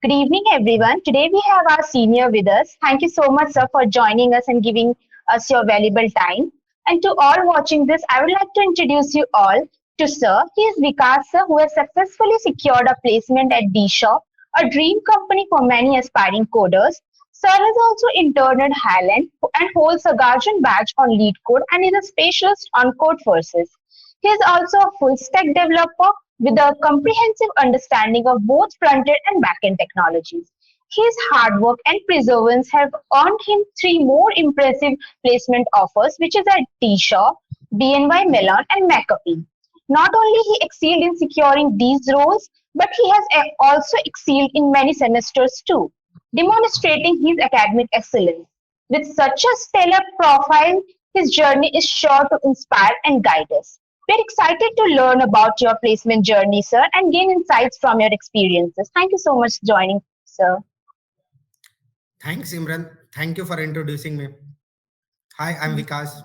Good evening, everyone. Today we have our senior with us. Thank you so much, sir, for joining us and giving us your valuable time. And to all watching this, I would like to introduce you all to Sir. He is Vikash, sir, who has successfully secured a placement at Shaw, a dream company for many aspiring coders. Sir is also interned at Highland and holds a Guardian badge on lead code and is a specialist on code forces. He is also a full stack developer with a comprehensive understanding of both front-end and back-end technologies. His hard work and perseverance have earned him three more impressive placement offers, which is at Shaw, Bny Mellon, and McAfee. Not only he excelled in securing these roles, but he has also excelled in many semesters too, demonstrating his academic excellence. With such a stellar profile, his journey is sure to inspire and guide us. We're excited to learn about your placement journey, sir, and gain insights from your experiences. Thank you so much for joining, sir. Thanks, Imran. Thank you for introducing me. Hi, I'm Vikas.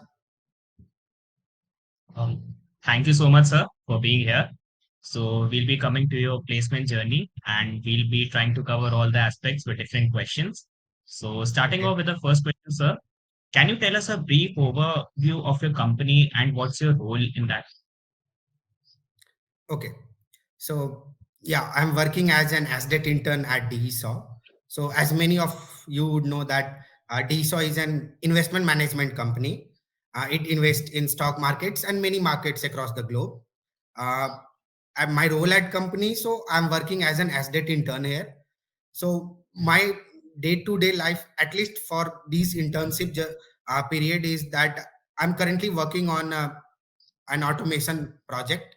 Um, Thank you so much, sir, for being here. So we'll be coming to your placement journey and we'll be trying to cover all the aspects with different questions. So starting Okay. off with the first question, sir, can you tell us a brief overview of your company and what's your role in that? Okay. So, yeah, I'm working as an ASDET intern at DSAW. So, as many of you would know that DSAW is an investment management company. It invests in stock markets and many markets across the globe. Uh, my role at company, so I'm working as an ASDET intern here. So my day-to-day life, at least for these period, is that I'm currently working on an automation project.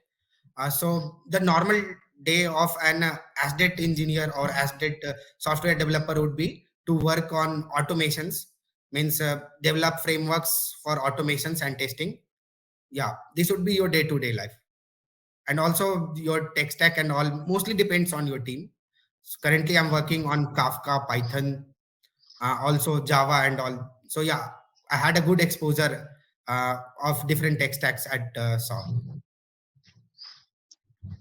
So the normal day of an ASDET engineer or ASDET software developer would be to work on automations, means develop frameworks for automations and testing. Yeah, this would be your day-to-day life. And also your tech stack and all mostly depends on your team. So currently, I'm working on Kafka, Python, also Java and all. So yeah, I had a good exposure of different tech stacks at SAW.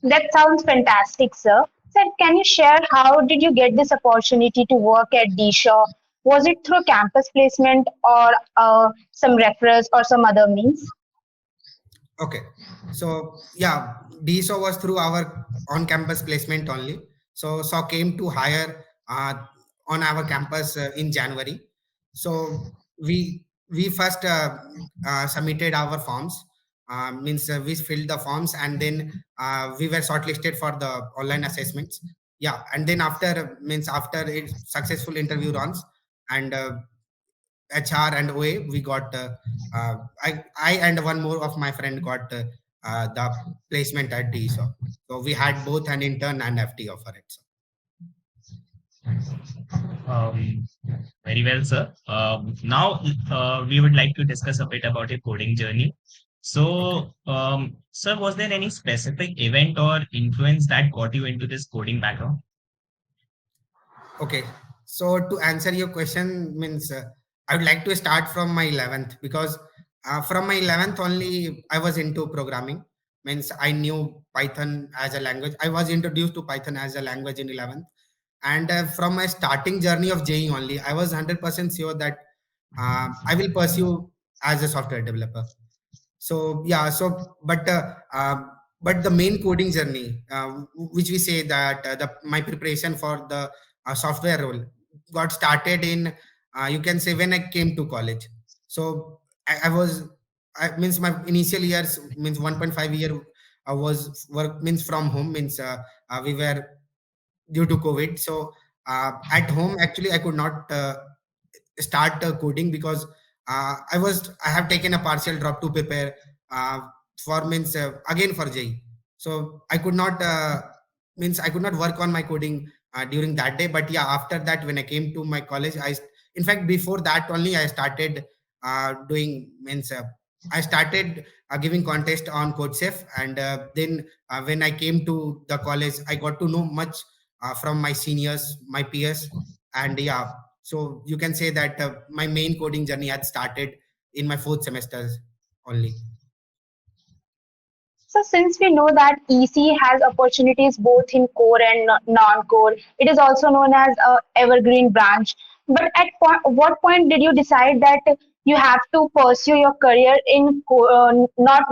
That sounds fantastic, sir. Sir, can you share how did you get this opportunity to work at Shaw? Was it through campus placement or some referrals or some other means? Okay. So yeah, DSO was through our on-campus placement only. So SAW came to hire on our campus in January. So we first submitted our forms. Means we filled the forms and then we were shortlisted for the online assessments. Yeah, and then after it successful interview runs and HR and OA, we got I and one more of my friend got the placement at DSO. So we had both an intern and FT offer it. So. Um, Very well, sir. Now we would like to discuss a bit about your coding journey. Okay. So, sir, was there any specific event or influence that got you into this coding background? Okay. So to answer your question means I would like to start from my 11th because from my 11th only I was into programming. Means I knew Python as a language. I was introduced to Python as a language in 11th. And from my starting journey of JE only, I was 100% sure that I will pursue as a software developer. So yeah, but the main coding journey, which we say that the my preparation for the software role got started in you can say when I came to college. So I means my initial years means 1.5 year was work means from home means we were due to COVID. So at home, actually, I could not start coding because I have taken a partial drop to prepare uh, for means again for JE. So I could not means I could not work on my coding during that day. But yeah, after that, when I came to my college, in fact before that only I started doing means. I started giving contest on CodeSafe, and then when I came to the college, I got to know much from my seniors, my peers, and yeah, so you can say that my main coding journey had started in my fourth semester only. So since we know that EC has opportunities both in core and non-core, it is also known as a evergreen branch. But at what point did you decide that you have to pursue your career in not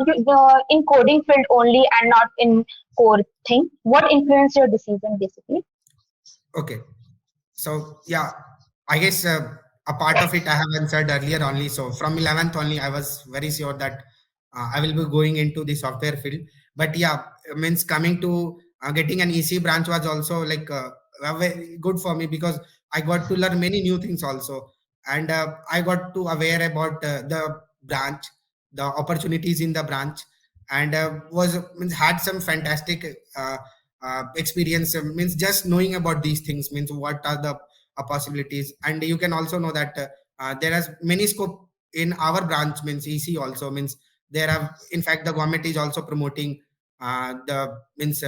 in coding field only and not in core thing? What influenced your decision basically? Okay. So yeah, I guess a part of it I have answered earlier only. So from 11th only, I was very sure that I will be going into the software field. But yeah, means coming to getting an EC branch was also like very good for me because I got to learn many new things also, and I got to aware about the branch, the opportunities in the branch, and was means had some fantastic experience. Means just knowing about these things means what are the possibilities, and you can also know that there is many scope in our branch means EC also means there are, in fact, the government is also promoting the means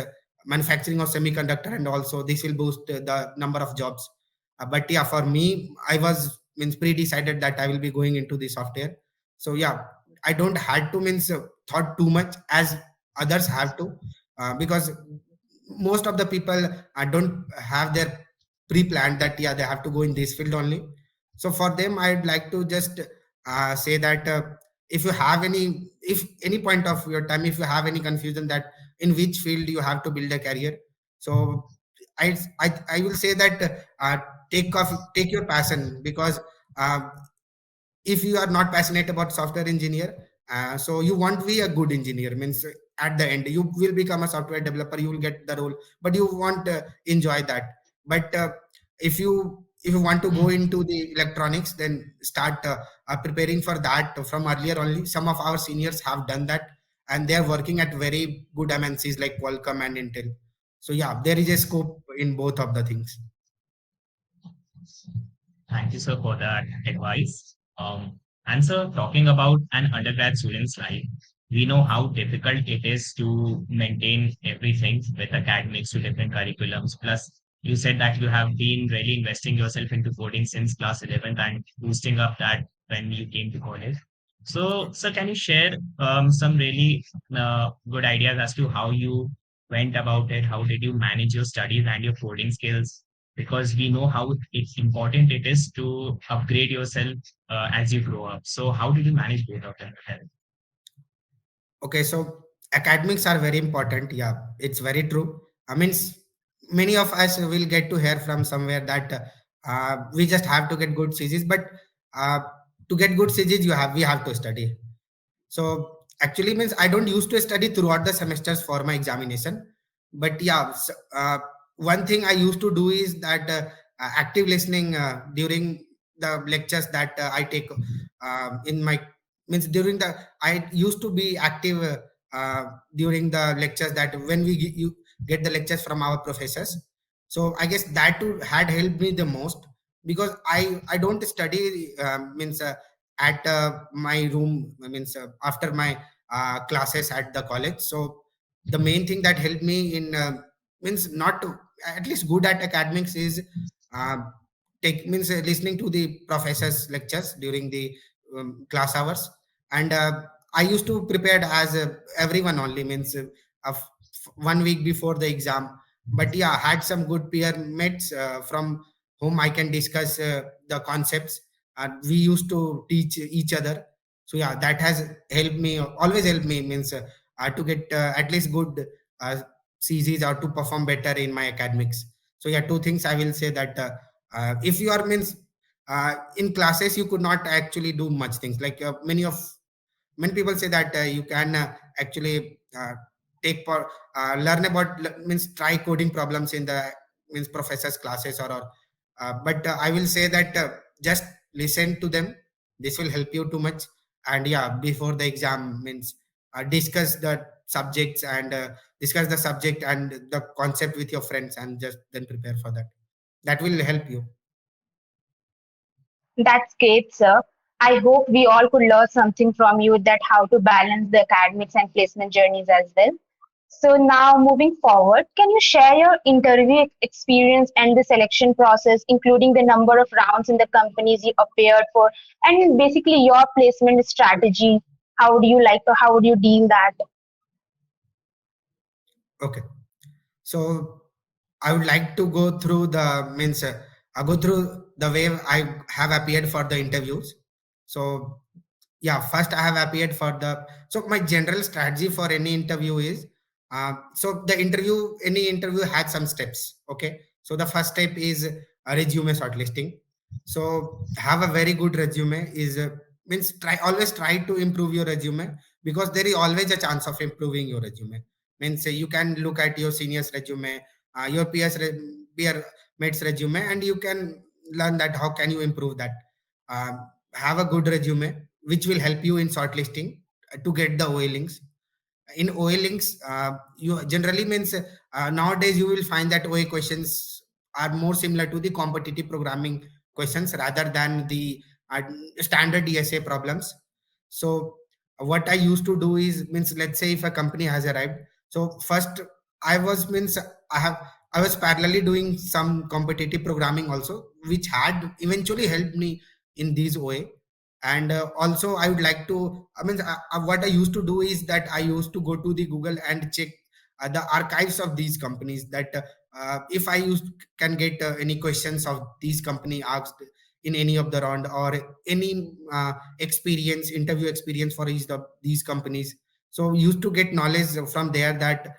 manufacturing of semiconductor, and also this will boost the number of jobs. But yeah, for me, I was means pre-decided that I will be going into the software. So yeah, I don't had to means thought too much as others have to, because most of the people don't have their pre-planned that yeah they have to go in this field only. So for them, I'd like to just say that if you have any, if any point of your time, if you have any confusion that in which field you have to build a career, so I will say that take your passion, because uh, if you are not passionate about software engineer, so you won't be a good engineer means at the end you will become a software developer, you will get the role, but you won't enjoy that. But if you want to go into the electronics, then start preparing for that from earlier only. Some of our seniors have done that, and they are working at very good MNCs like Qualcomm and Intel. So yeah, there is a scope in both of the things. Thank you, sir, for that advice. And sir, talking about an undergrad student's life, we know how difficult it is to maintain everything with academics to different curriculums. Plus, you said that you have been really investing yourself into coding since class 11th and boosting up that when you came to college. So, sir, can you share some really good ideas as to how you went about it? How did you manage your studies and your coding skills? Because we know how it's important it is to upgrade yourself as you grow up. So how did you manage both of them? Okay, so academics are very important. Yeah, it's very true. I mean, many of us will get to hear from somewhere that we just have to get good CGs, but uh, to get good CGs, we have to study. So actually means I don't used to study throughout the semesters for my examination, but yeah, one thing I used to do is that active listening during the lectures that I take in my means during the I used to be active during the lectures that when you get the lectures from our professors. So I guess that too had helped me the most, because I don't study means at my room means after my classes at the college. So the main thing that helped me in means not to at least good at academics is uh, take means listening to the professors lectures during the class hours. And I used to prepare as everyone only means 1 week before the exam. But yeah, I had some good peer mates from whom I can discuss the concepts. We used to teach each other. So yeah, that has helped me, always helped me means to get at least good uh, CZs or to perform better in my academics. So yeah, two things I will say that if you are means in classes you could not actually do much things like many people say that you can actually take learn about means try coding problems in the means professors classes or but I will say that just listen to them, this will help you too much. And yeah, before the exam means discuss the subjects and discuss the subject and the concept with your friends, and just then prepare for that. That will help you. That's great, sir. I hope we all could learn something from you that how to balance the academics and placement journeys as well. So now moving forward, can you share your interview experience and the selection process, including the number of rounds in the companies you appeared for, and basically your placement strategy? How would you like, how would you deal that? Okay. So I would like to go through the means I go through the way I have appeared for the interviews. So yeah, first I have appeared for the, so my general strategy for any interview is so the interview, any interview had some steps. Okay, so the first step is a resume shortlisting. So have a very good resume is means try, always try to improve your resume, because there is always a chance of improving your resume. Means you can look at your seniors resume, your peer mates resume, and you can learn that how can you improve that. Have a good resume which will help you in shortlisting to get the OA links. In OA links, you generally means nowadays you will find that OA questions are more similar to the competitive programming questions rather than the uh, standard DSA problems. So what I used to do is, means let's say if a company has arrived, so first I was means I have I was parallelly doing some competitive programming also, which had eventually helped me in these OA. And also I would like to, I mean, what I used to do is that I used to go to the Google and check the archives of these companies, that if I used can get any questions of these company asked in any of the round, or any experience, interview experience for each of these companies. So used to get knowledge from there that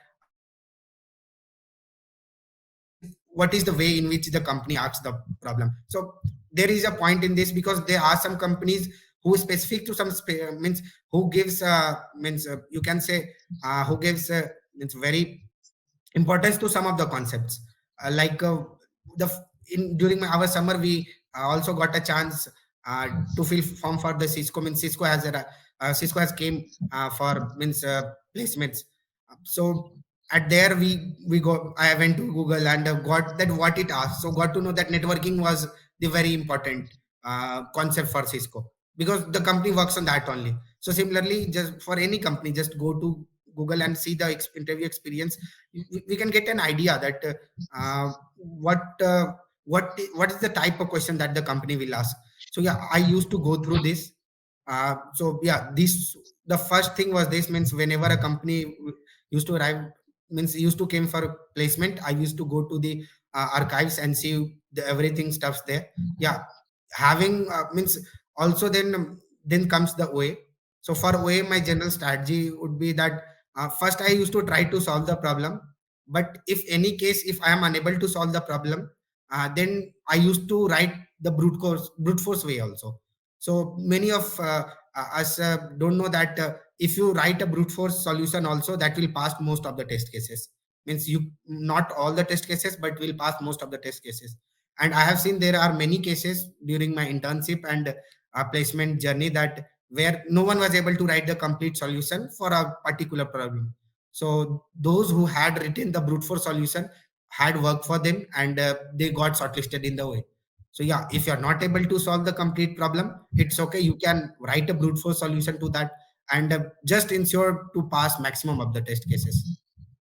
what is the way in which the company asks the problem. So there is a point in this, because there are some companies who is specific to some means who gives means you can say who gives means very importance to some of the concepts, like the in during our summer we also got a chance uh, to fill form for the Cisco. Means Cisco has a Cisco has came for means placements. So at there we go, I went to Google and got that what it asked, so got to know that networking was the very important concept for Cisco, because the company works on that only. So similarly, just for any company, just go to Google and see the interview experience. We can get an idea that what what is the type of question that the company will ask. So yeah, I used to go through this. So yeah, this the first thing was this, means whenever a company used to arrive, means used to came for placement, I used to go to the archives and see the everything stuffs there. Yeah, having means also then comes the OA. So for OA, my general strategy would be that first I used to try to solve the problem, but if any case if I am unable to solve the problem, then I used to write the brute force way also. So many of us don't know that if you write a brute force solution also, that will pass most of the test cases. Means you, not all the test cases, but will pass most of the test cases. And I have seen there are many cases during my internship and placement journey that where no one was able to write the complete solution for a particular problem. So those who had written the brute force solution had worked for them, and they got shortlisted in the way. So yeah, if you're not able to solve the complete problem, it's okay. You can write a brute force solution to that, and just ensure to pass maximum of the test cases.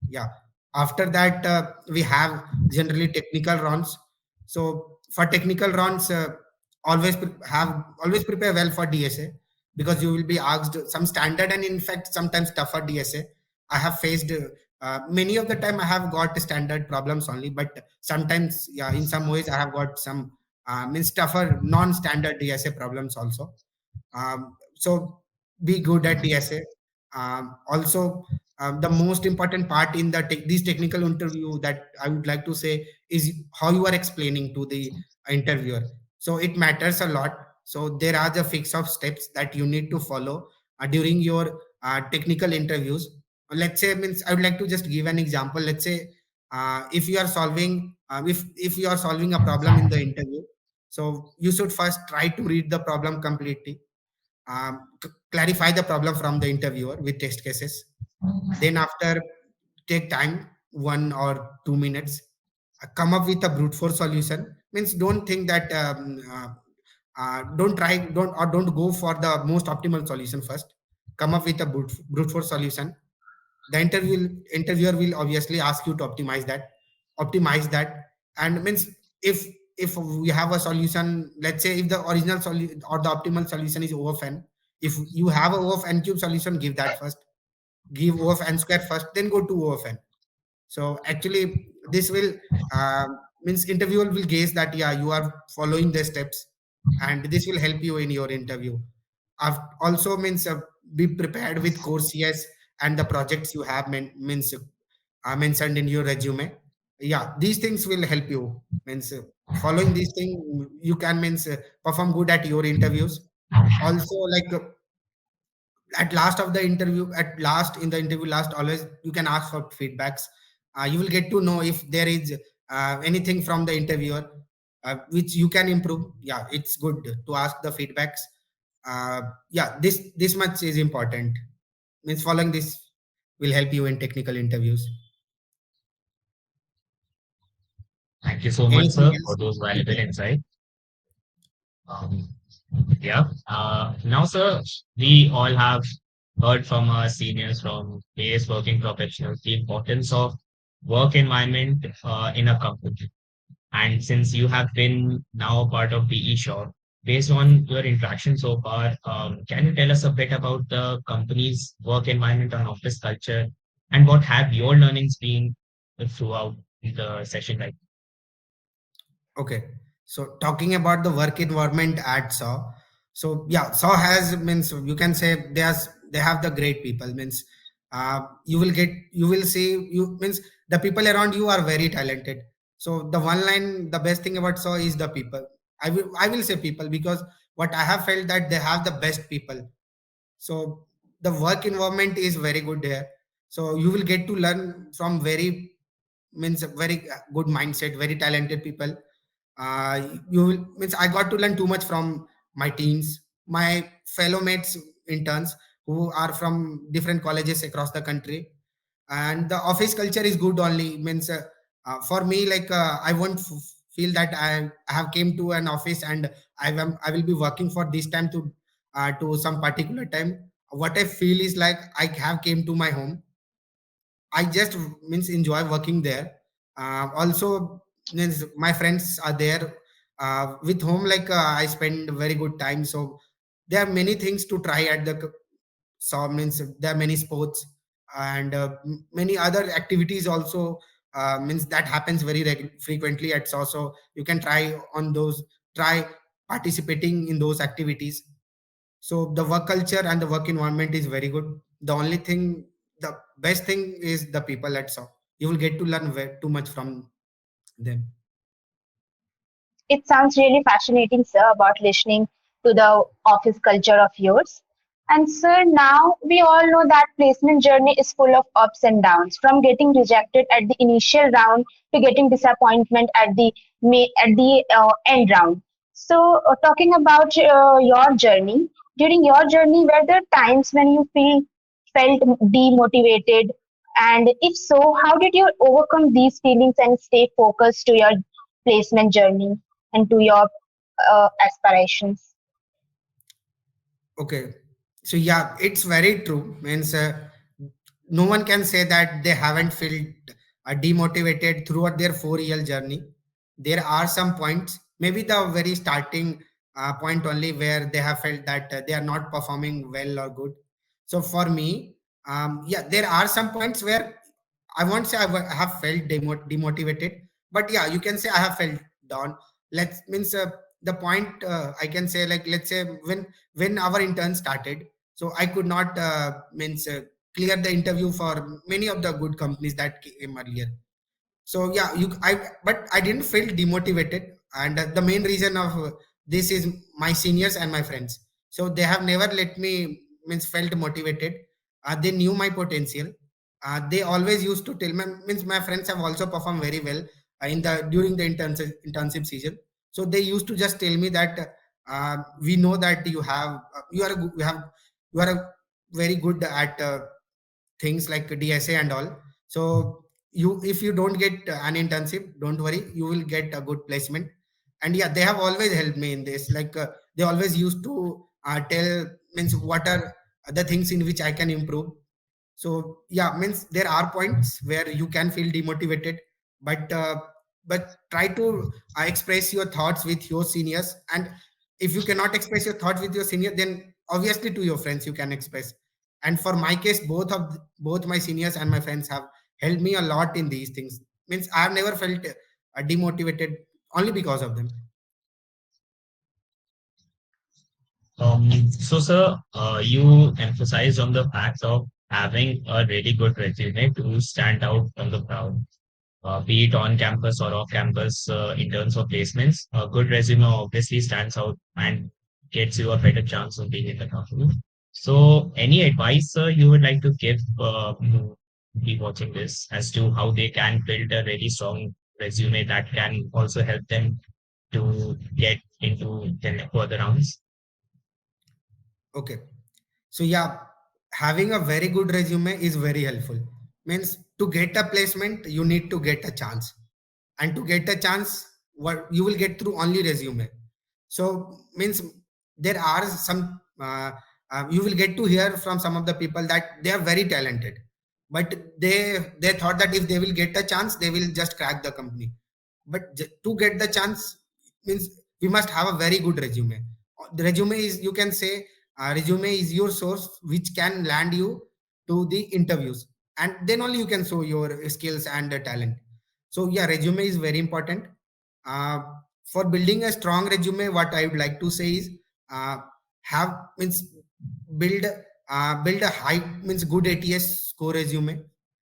Yeah. After that, we have generally technical rounds. So for technical rounds, always prepare well for DSA, because you will be asked some standard and in fact sometimes tougher DSA. I have faced many of the time I have got standard problems only, but sometimes yeah, in some ways I have got some means tougher non-standard DSA problems also. So be good at DSA. Also, the most important part in the these technical interview that I would like to say is how you are explaining to the interviewer. So it matters a lot. So there are the fix of steps that you need to follow during your technical interviews. Let's say, means I would like to just give an example. Let's say if you are solving if you are solving a problem in the interview, so you should first try to read the problem completely, clarify the problem from the interviewer with test cases. Then after, take time 1 or 2 minutes, come up with a brute force solution. Means don't think that don't go for the most optimal solution first. Come up with a brute force solution. The interviewer will obviously ask you to optimize that. And means if if we have a solution, let's say if the original solution or the optimal solution is O of n, if you have a O of n cube solution, give that first, give O of n square first, then go to O of n. So actually this will uh, means interviewer will gauge that yeah, you are following the steps, and this will help you in your interview. Also means be prepared with course yes and the projects you have means mentioned in your resume. Yeah, these things will help you. Means following these things, you can means perform good at your interviews. Also, like at last of the interview, at last in the interview last, always you can ask for feedbacks. You will get to know if there is anything from the interviewer which you can improve. Yeah, it's good to ask the feedbacks. Yeah, this much is important. Means following this will help you in technical interviews. Thank you so much, Anything sir, for else? those valuable insights. Um, yeah. Now, sir, we all have heard from our seniors, from various working professionals, the importance of work environment in a company. And since you have been now a part of BE Shaw, based on your interaction so far, can you tell us a bit about the company's work environment and office culture, and what have your learnings been throughout the session? Like, Okay. So talking about the work environment at Saw. So yeah, Saw has means you can say they have the great people. Means you will see you means the people around you are very talented. So the one line, the best thing about Saw is the people. I will say people because what I have felt that they have the best people. So the work environment is very good here. So you will get to learn from very means very good mindset, very talented people. You will means I got to learn too much from my teams, my fellow mates, interns who are from different colleges across the country. And the office culture is good only means for me like I won't feel that I have came to an office and I will be working for this time to some particular time. What I feel is like I have came to my home. I just means enjoy working there. Also, means my friends are there with whom like I spend very good time. So there are many things to try at the so means there are many sports and many other activities also means that happens very frequently at so so you can try participating in those activities. So the work culture and the work environment is very good. The only thing, the best thing is the people at SOC. You will get to learn too much from them. It sounds really fascinating, sir, about listening to the office culture of yours. And sir, now we all know that placement journey is full of ups and downs, from getting rejected at the initial round to getting disappointment at the end round. So, talking about your journey, during your journey, were there times when you felt demotivated? And if so, how did you overcome these feelings and stay focused to your placement journey and to your aspirations? Okay. So yeah, it's very true. Means no one can say that they haven't felt demotivated throughout their 4 year journey. There are some points, maybe the very starting point only where they have felt that they are not performing well or good. So for me, yeah, there are some points where I won't say I have felt demotivated, but yeah, you can say I have felt down. Let's means the point I can say like let's say when our intern started, so I could not means clear the interview for many of the good companies that came earlier. So yeah, but I didn't feel demotivated, and the main reason of this is my seniors and my friends. So they have never let me means felt motivated. They knew my potential. They always used to tell me means my friends have also performed very well in the during the internship season. So they used to just tell me that we know that you are a, you are a very good at things like DSA and all. So you if you don't get an internship, don't worry, you will get a good placement. And yeah, they have always helped me in this. Like they always used to tell means what are the things in which I can improve. So yeah, means there are points where you can feel demotivated, but try to express your thoughts with your seniors. And if you cannot express your thoughts with your senior, then obviously to your friends you can express. And for my case, both my seniors and my friends have helped me a lot in these things. Means I have never felt demotivated only because of them. So, sir, you emphasized on the fact of having a really good resume to stand out from the crowd, be it on campus or off campus, in terms of placements. A good resume obviously stands out and gets you a better chance of being in the company. So, any advice, sir, you would like to give who be watching this as to how they can build a really strong resume that can also help them to get into the further rounds? Okay. So yeah, having a very good resume is very helpful. Means to get a placement, you need to get a chance, and to get a chance, what you will get through only resume. So means there are some you will get to hear from some of the people that they are very talented, but they thought that if they will get a chance, they will just crack the company. But to get the chance means we must have a very good resume. The resume is, you can say, resume is your source which can land you to the interviews, and then only you can show your skills and the talent. So yeah, resume is very important. uh, for building a strong resume, what I would like to say is, uh, have means build build a high means good ATS score resume.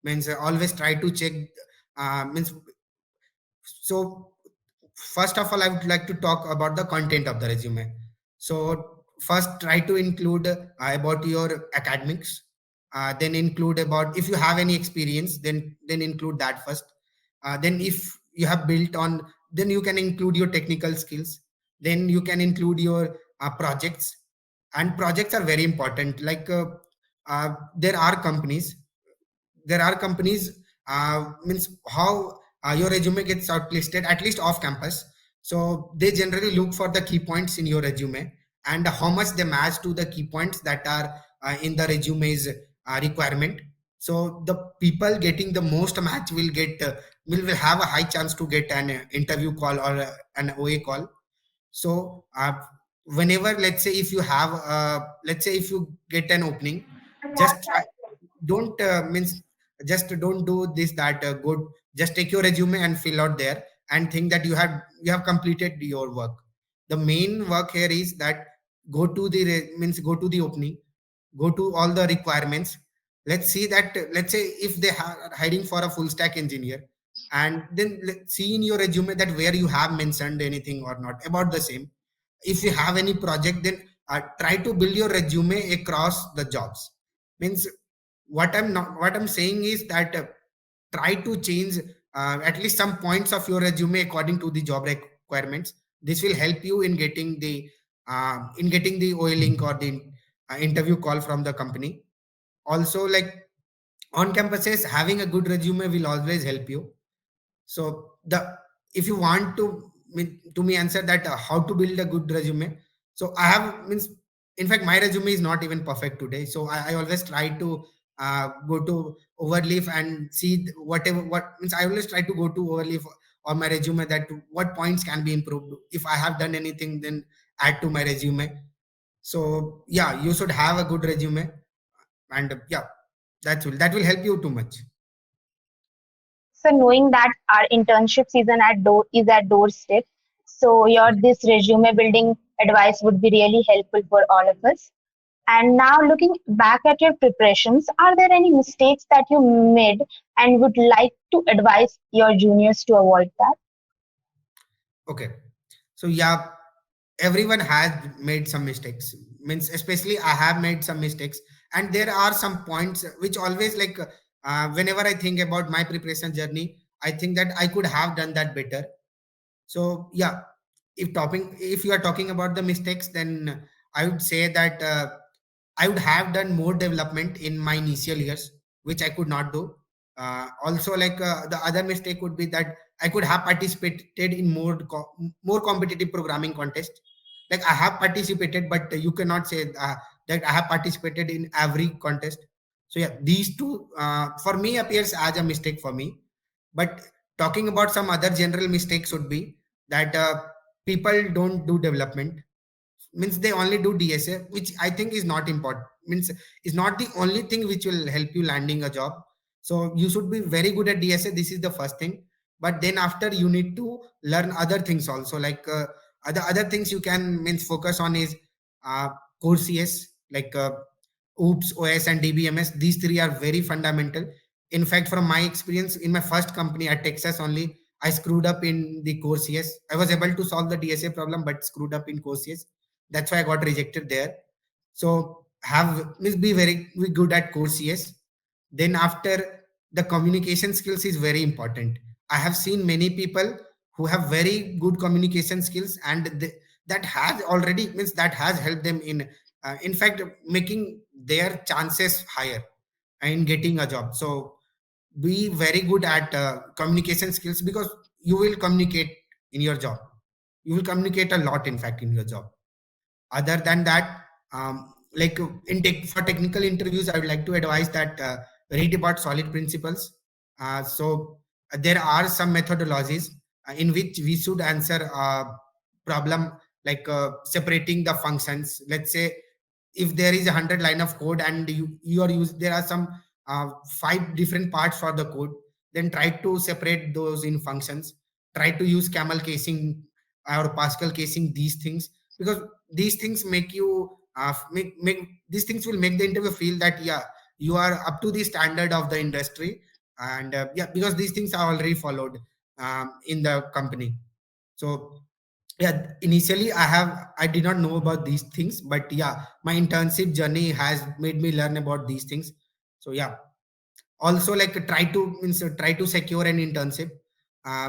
Means always try to check, means so first of all, I would like to talk about the content of the resume. So first, try to include about your academics. Then include about if you have any experience, then include that first. Then if you have built on, then you can include your technical skills. Then you can include your projects, and projects are very important. Like there are companies, means how your resume gets shortlisted at least off campus. So they generally look for the key points in your resume and how much they match to the key points that are in the resume's requirement. So the people getting the most match will get will have a high chance to get an interview call or an OA call. So whenever, let's say if you have let's say if you get an opening, just try, don't means just don't do this that good. Just take your resume and fill out there and think that you have completed your work. The main work here is that go to the means go to the opening, go to all the requirements. Let's see that, let's say if they are hiring for a full stack engineer, and then let's see in your resume that where you have mentioned anything or not about the same. If you have any project, then try to build your resume across the jobs. Means what I'm saying is that try to change at least some points of your resume according to the job requirements. This will help you in getting the OA link or the interview call from the company. Also, like on campuses, having a good resume will always help you. So the if you want to me answer that how to build a good resume. So I have means in fact my resume is not even perfect today. So I always try to go to overleaf and see whatever what means. I always try to go to overleaf on my resume that what points can be improved. If I have done anything, then add to my resume. So yeah, you should have a good resume, and yeah, that will help you too much. So knowing that our internship season is at doorstep, so your this resume building advice would be really helpful for all of us. And now looking back at your preparations, are there any mistakes that you made and would like to advise your juniors to avoid that? Okay. So yeah, everyone has made some mistakes. Means especially I have made some mistakes, and there are some points which always like whenever I think about my preparation journey, I think that I could have done that better. So yeah, if you are talking about the mistakes, then I would say that I would have done more development in my initial years, which I could not do. Also, like the other mistake would be that I could have participated in more competitive programming contest. Like I have participated, but you cannot say that I have participated in every contest. So yeah, these two for me appears as a mistake for me. But talking about some other general mistakes would be that people don't do development. Means they only do DSA, which I think is not important. Means is not the only thing which will help you landing a job. So you should be very good at DSA. This is the first thing. But then after, you need to learn other things also, like other things you can means focus on is uh, core CS, like OOPS, OS, and DBMS. These three are very fundamental. In fact, from my experience in my first company at Texas only, I screwed up in the core CS. I was able to solve the DSA problem, but screwed up in core CS. That's why I got rejected there. So have means be good at core CS. Then after, the communication skills is very important. I have seen many people who have very good communication skills, and that has already means that has helped them in fact making their chances higher in getting a job. So be very good at communication skills, because you will communicate in your job. You will communicate a lot, in fact, in your job. Other than that, like for technical interviews, I would like to advise that read about solid principles. So there are some methodologies in which we should answer a problem, like separating the functions. Let's say if there is 100 line of code, and you are use there are some five different parts for the code, then try to separate those in functions. Try to use camel casing or Pascal casing, these things, because these things make you make these things will make the interview feel that, yeah, you are up to the standard of the industry. And yeah, because these things are already followed in the company. So yeah, initially I did not know about these things, but yeah, my internship journey has made me learn about these things. So yeah, also, like try to secure an internship,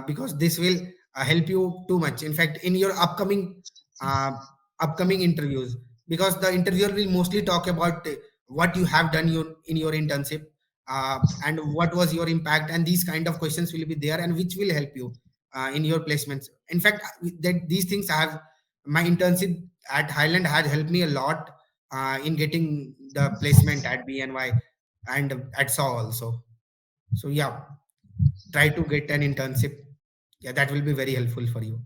because this will help you too much, in fact, in your uh, upcoming interviews, because the interviewer will mostly talk about what you have done in your internship, and what was your impact, and these kind of questions will be there, and which will help you in your placements. In fact, that these things have my internship at Highland has helped me a lot in getting the placement at BNY and at Saw also. So yeah, try to get an internship. Yeah, that will be very helpful for you.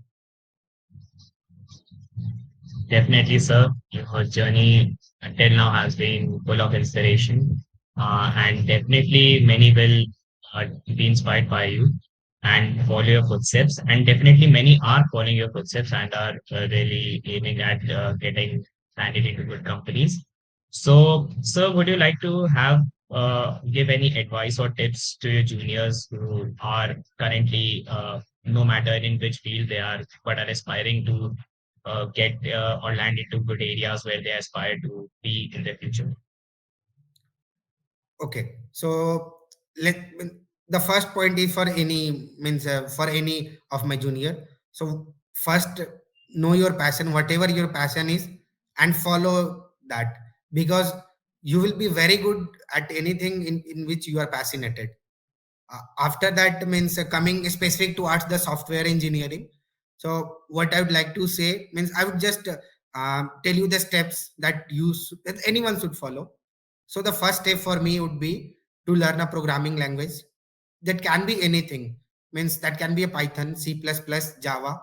Definitely, sir. Your journey until now has been full of inspiration, and definitely many will be inspired by you and follow your footsteps. And definitely many are following your footsteps and are really aiming at getting landed into good companies. So, sir, would you like to have give any advice or tips to your juniors who are currently, no matter in which field they are, but are aspiring to get or land into good areas where they aspire to be in the future? Okay, so let the first point is for any means for any of my junior. So first, know your passion, whatever your passion is, and follow that, because you will be very good at anything in which you are passionate. After that means coming specific towards the software engineering. So what I would like to say means I would just tell you the steps that that anyone should follow. So the first step for me would be to learn a programming language. That can be anything, means that can be a Python, C++, Java.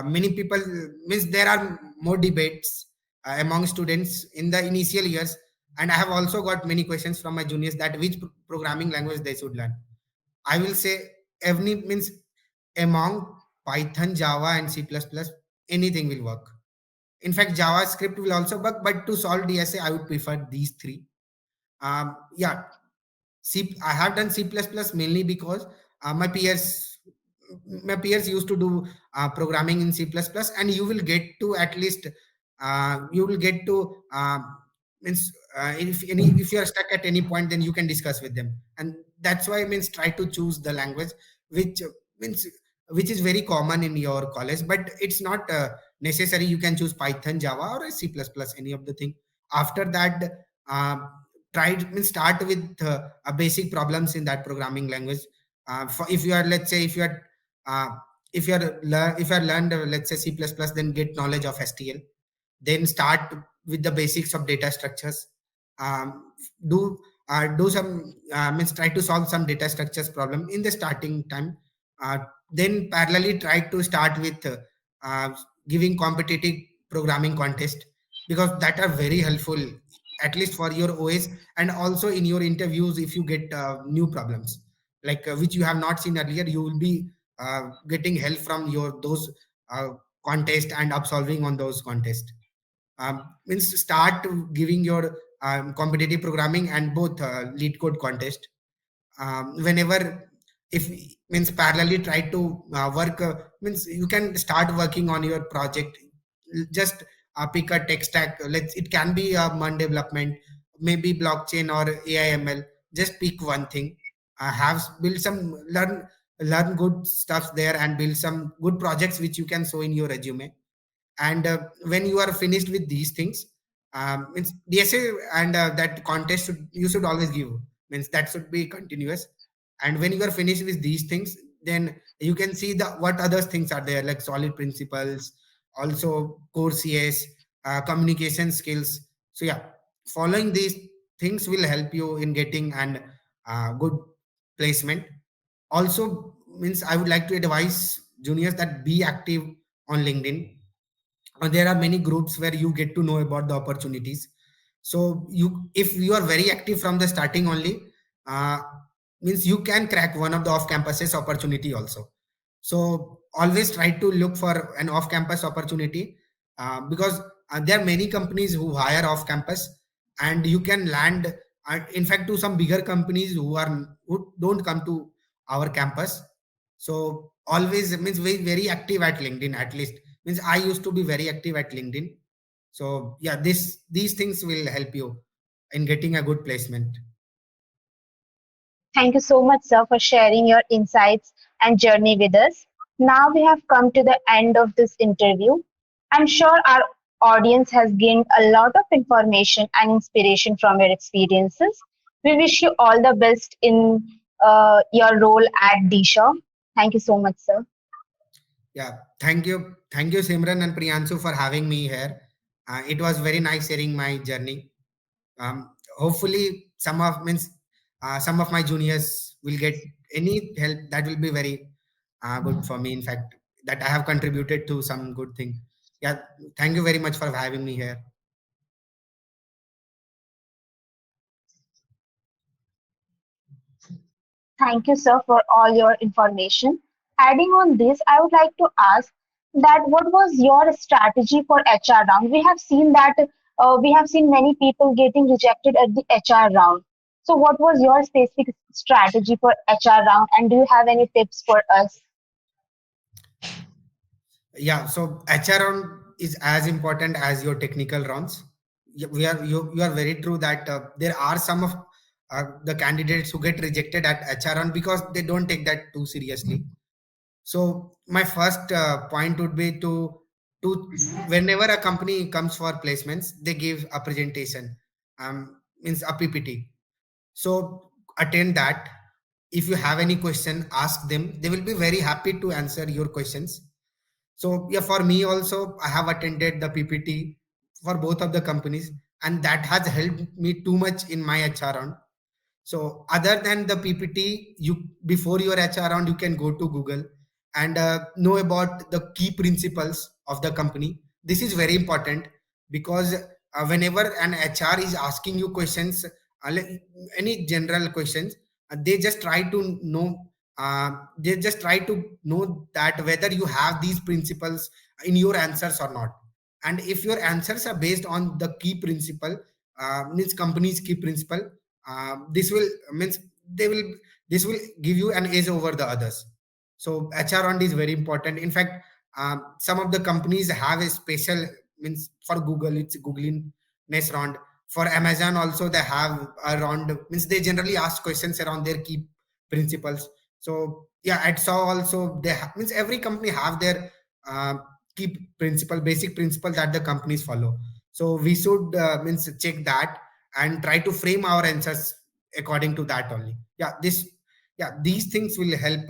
Many people means there are more debates among students in the initial years, and I have also got many questions from my juniors that which programming language they should learn. I will say every means among Python, Java, and C++, anything will work. In fact, JavaScript will also work, but to solve DSA, I would prefer these three. Yeah, I have done C++ mainly because my peers used to do programming in C++, and you will get to at least you will get to means if you are stuck at any point, then you can discuss with them, and that's why means try to choose the language which means which is very common in your college, but it's not necessary. You can choose Python, Java, or C++, any of the thing. After that, uh, try means start with a basic problems in that programming language. For if you are, let's say, uh, if you are learned let's say C++, then get knowledge of STL. Then start with the basics of data structures. Do do some means try to solve some data structures problem in the starting time. uh, then parallelly try to start with uh, giving competitive programming contest, because that are very helpful at least for your OS, and also in your interviews if you get new problems like which you have not seen earlier, you will be getting help from your those uh, contest and absolving on those contests. Means start giving your competitive programming and both lead code contest whenever, if means parallelly try to work means you can start working on your project. Just pick a tech stack. Let's, it can be a mon development, maybe blockchain or AIML. Just pick one thing, have build some, learn good stuff there and build some good projects which you can show in your resume. And when you are finished with these things, means DSA and that contest should, you should always give, means that should be continuous. And when you are finished with these things, then you can see the what other things are there, like solid principles, also core CS, communication skills. So yeah, following these things will help you in getting an good placement. Also, means I would like to advise juniors that be active on LinkedIn. There are many groups where you get to know about the opportunities. So you, if you are very active from the starting only, uh, means you can crack one of the off campuses opportunity also. So always try to look for an off campus opportunity, because there are many companies who hire off campus, and you can land in fact to some bigger companies who don't come to our campus. So always means very active at LinkedIn. At least means I used to be very active at LinkedIn. So yeah, these things will help you in getting a good placement. Thank you so much, sir, for sharing your insights and journey with us. Now we have come to the end of this interview. I'm sure our audience has gained a lot of information and inspiration from your experiences. We wish you all the best in your role at Disha. Thank you so much, sir. Yeah, thank you, Simran and Priyanshu, for having me here. It was very nice sharing my journey. Hopefully, some of my juniors will get any help. That will be very good for me. In fact, that I have contributed to some good thing. Yeah, thank you very much for having me here. Thank you, sir, for all your information. Adding on this, I would like to ask that what was your strategy for HR round? We have seen that we have seen many people getting rejected at the HR round. So, what was your specific strategy for HR round, and do you have any tips for us? Yeah, so HR round is as important as your technical rounds. You are very true that there are some of the candidates who get rejected at HR round because they don't take that too seriously. So my first point would be to whenever a company comes for placements, they give a presentation, means a PPT. So attend that. If you have any question, ask them. They will be very happy to answer your questions. So yeah, for me also, I have attended the PPT for both of the companies, and that has helped me too much in my HR round. So other than the PPT, you before your HR round, you can go to Google and know about the key principles of the company. This is very important because whenever an HR is asking you questions, like any general questions, they just try to know. They just try to know that whether you have these principles in your answers or not. And if your answers are based on the key principle, means company's key principle, this will means they will this will give you an edge over the others. So HR round is very important. In fact, some of the companies have a special, means for Google it's googliness round. For Amazon also they have a round, means they generally ask questions around their key principles. So yeah, at Shaw also means every company have their uh, key principle, basic principle that the companies follow. So we should means check that and try to frame our answers according to that only. Yeah, these things will help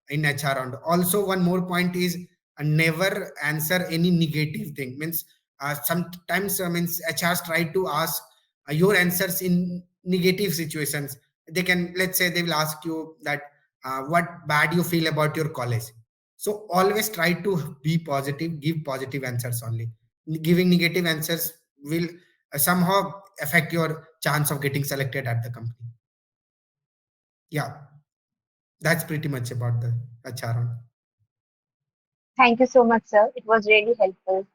in HR round. Also, one more point is never answer any negative thing. Means sometimes means HRs try to ask your answers in negative situations. They can, let's say they will ask you that what bad you feel about your college. So always try to be positive, give positive answers only. Giving negative answers will somehow affect your chance of getting selected at the company. Yeah, that's pretty much about the HR on. Thank you so much, sir. It was really helpful.